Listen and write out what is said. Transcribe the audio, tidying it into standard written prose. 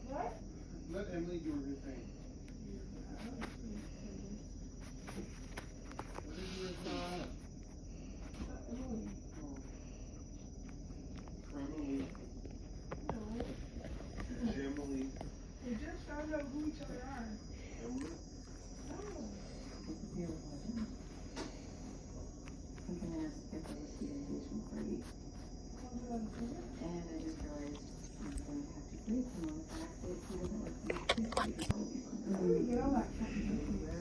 What? Let Emily do her thing. What is your thought? Emily. Emily. No. Emily. We just found out who each other are. Emily. No. I'm gonna ask if there was the engagement party. And I just realized I'm going to have to brief him on the fact that he doesn't like to be Where do you get all that kind of